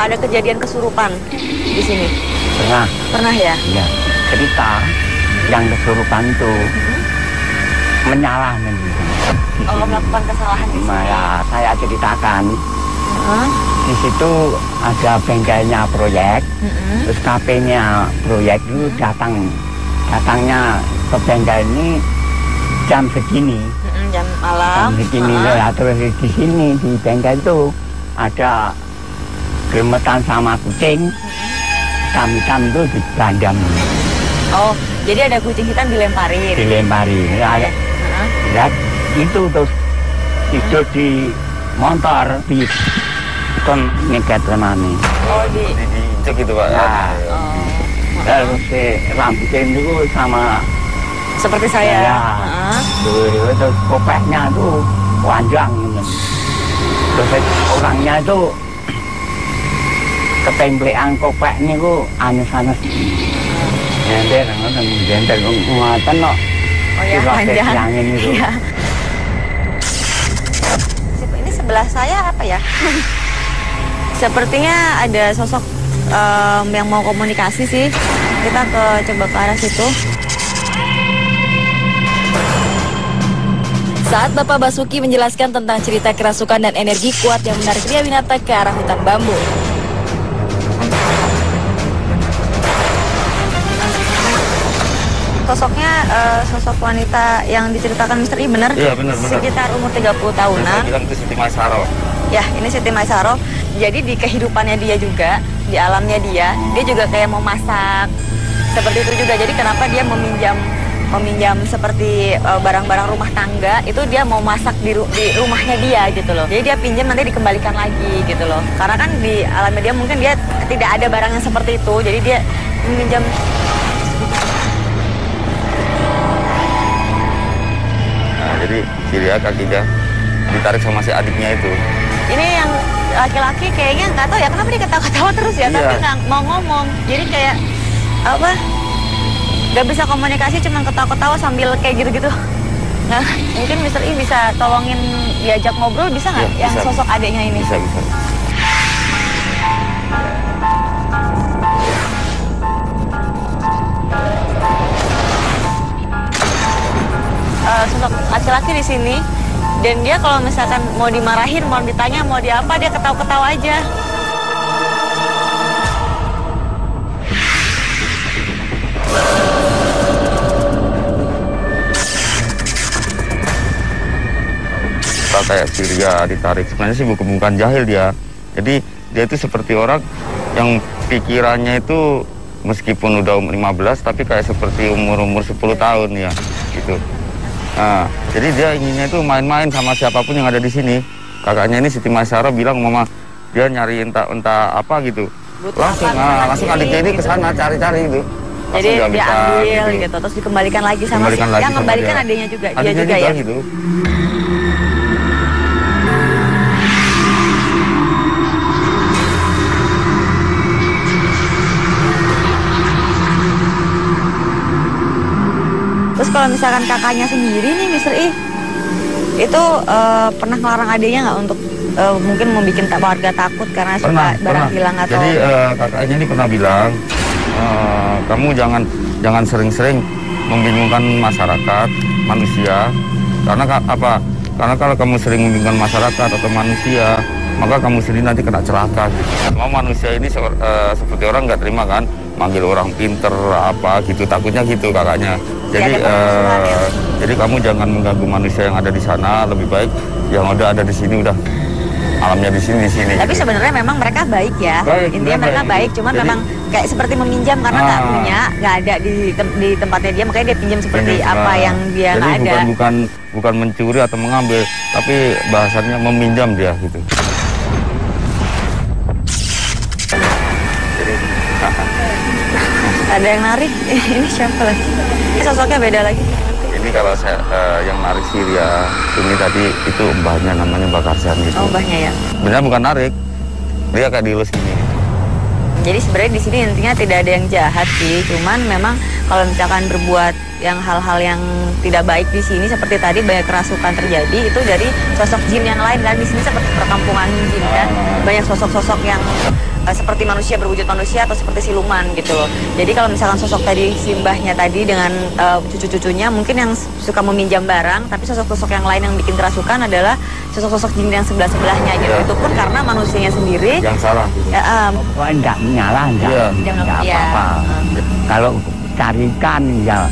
ada kejadian kesurupan di sini? Pernah. Pernah ya? Iya. Cerita yang kesurupan itu menyalah gitu. Oh, melakukan kesalahan di sini. Ya, saya ceritakan. Di situ ada bengkelnya proyek, terus KP-nya proyek itu datangnya ke bengkel ini jam segini. Jam malam. Jam segini ya, terus di sini di bengkel itu ada gemetan sama kucing, hitam-hitam itu dibandam. Oh, jadi ada kucing hitam dilemparin. Ya, ya, itu terus tidur di motor di kon ngegat lemane. Oh, diinjek gitu Pak. Nah, terus rambutnya itu sama seperti saya. Ya, terus kopeknya tuh panjang. Terus orangnya itu ketemplean kopeknya itu anes-anes. Nyender, nyender, ngatan no. Oh ya, panjang. Itu. Ya. Ini sebelah saya apa ya? Sepertinya ada sosok yang mau komunikasi sih. Kita coba ke arah situ. Saat Bapak Basuki menjelaskan tentang cerita kerasukan dan energi kuat yang menarik Ria Winata ke arah hutan bambu. Sosoknya sosok wanita yang diceritakan Mr. I, benar? Iya, benar. Sekitar umur 30 tahunan. Saya bilang itu Siti Maisaro. Ya, ini Siti Maisaro. Jadi di kehidupannya dia juga, di alamnya dia juga kayak mau masak. Seperti itu juga. Jadi kenapa dia meminjam seperti barang-barang rumah tangga, itu dia mau masak di rumahnya dia gitu loh. Jadi dia pinjam nanti dikembalikan lagi gitu loh. Karena kan di alamnya dia mungkin dia tidak ada barang yang seperti itu. Jadi dia meminjam. Jadi Ria kakinya ditarik sama si adiknya itu. Ini yang laki-laki kayaknya nggak tahu ya kenapa dia ketawa-ketawa terus ya, tapi nggak mau ngomong. Jadi kayak apa? Nggak bisa komunikasi, cuma ketawa-ketawa sambil kayak gitu-gitu. Nah, mungkin Mr. I bisa tolongin diajak ngobrol, bisa nggak? Ya, yang bisa. Sosok adiknya ini. Bisa. Sosok laki-laki di sini, dan dia kalau misalkan mau dimarahin, mau ditanya, mau di apa, dia ketawa-ketawa aja. Kayak Ria ditarik, sebenarnya sih bukan jahil dia. Jadi dia itu seperti orang yang pikirannya itu meskipun udah umur 15 tapi kayak seperti umur 10 tahun ya gitu. Nah, jadi dia inginnya itu main-main sama siapapun yang ada di sini. Kakaknya ini Siti Maisaro bilang mama dia nyari entah apa gitu. Langsung adiknya ini ke sana cari-cari itu. Jadi dia ambil gitu, terus dikembalikan lagi sama yang kembalikan adiknya juga. Dia juga ya. Gitu. Terus kalau misalkan kakaknya sendiri nih Mr. I, itu pernah ngelarang adiknya nggak untuk mungkin membuat warga takut karena suka barang hilang atau? Jadi kakaknya ini pernah bilang, kamu jangan sering-sering membingungkan masyarakat, manusia, karena apa? Karena kalau kamu sering membingungkan masyarakat atau manusia, maka kamu sendiri nanti kena celaka. Gitu. Semua manusia ini seperti orang nggak terima kan, manggil orang pinter apa gitu, takutnya gitu kakaknya. Jadi jadi kamu jangan mengganggu manusia yang ada di sana, lebih baik yang ada di sini udah alamnya di sini. Tapi sebenarnya memang mereka baik ya. Intinya mereka baik, cuman jadi, memang kayak seperti meminjam karena nggak punya, nggak ada di tempatnya dia, makanya dia pinjam seperti apa yang dia nggak ada. Jadi bukan mencuri atau mengambil, tapi bahasanya meminjam dia gitu. Ada yang narik, ini siapa lagi? Ini sosoknya beda lagi. Ini kalau saya yang narik si Ria, ini tadi itu mbahnya namanya Mbak Karsan gitu. Oh, mbahnya ya? Benar bukan narik, Ria kayak dielus gini. Jadi sebenarnya di sini intinya tidak ada yang jahat sih, cuman memang kalau misalkan berbuat yang hal-hal yang tidak baik di sini seperti tadi banyak kerasukan terjadi itu dari sosok jin yang lain kan. Di sini seperti perkampungan jin kan, banyak sosok-sosok yang seperti manusia, berwujud manusia atau seperti siluman gitu loh. Jadi kalau misalkan sosok tadi simbahnya tadi dengan cucu-cucunya mungkin yang suka meminjam barang, tapi sosok-sosok yang lain yang bikin kerasukan adalah sosok-sosok jin yang sebelah-sebelahnya gitu. Itu pun karena manusianya sendiri yang salah. Pokoknya enggak menyalah, enggak apa-apa. Kalau carikan ya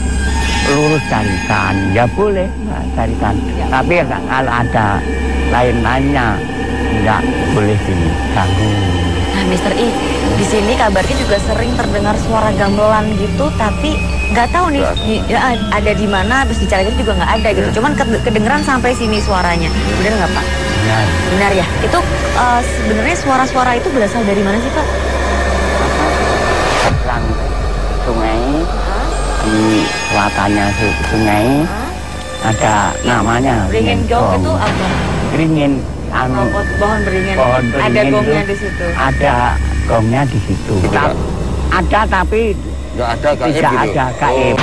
lurus carikan, ya boleh carikan. Tapi kalau ada lain-lainnya enggak boleh diganggu. Nah, Mister I, di sini kabarnya juga sering terdengar suara gamelan gitu, tapi nggak tahu nih ada di mana, terus dicari juga nggak ada gitu. Cuman kedengeran sampai sini suaranya. Benar nggak Pak? Benar. Benar ya. Itu sebenarnya suara-suara itu berasal dari mana sih Pak? Seberang sungai, di selatannya sungai ada namanya. Beringin Gong itu apa? Beringin. Pohon beringin. Ada gongnya di situ. Ada gongnya di situ. Ada tapi Nggak ada gaib tidak gitu. ada gaib.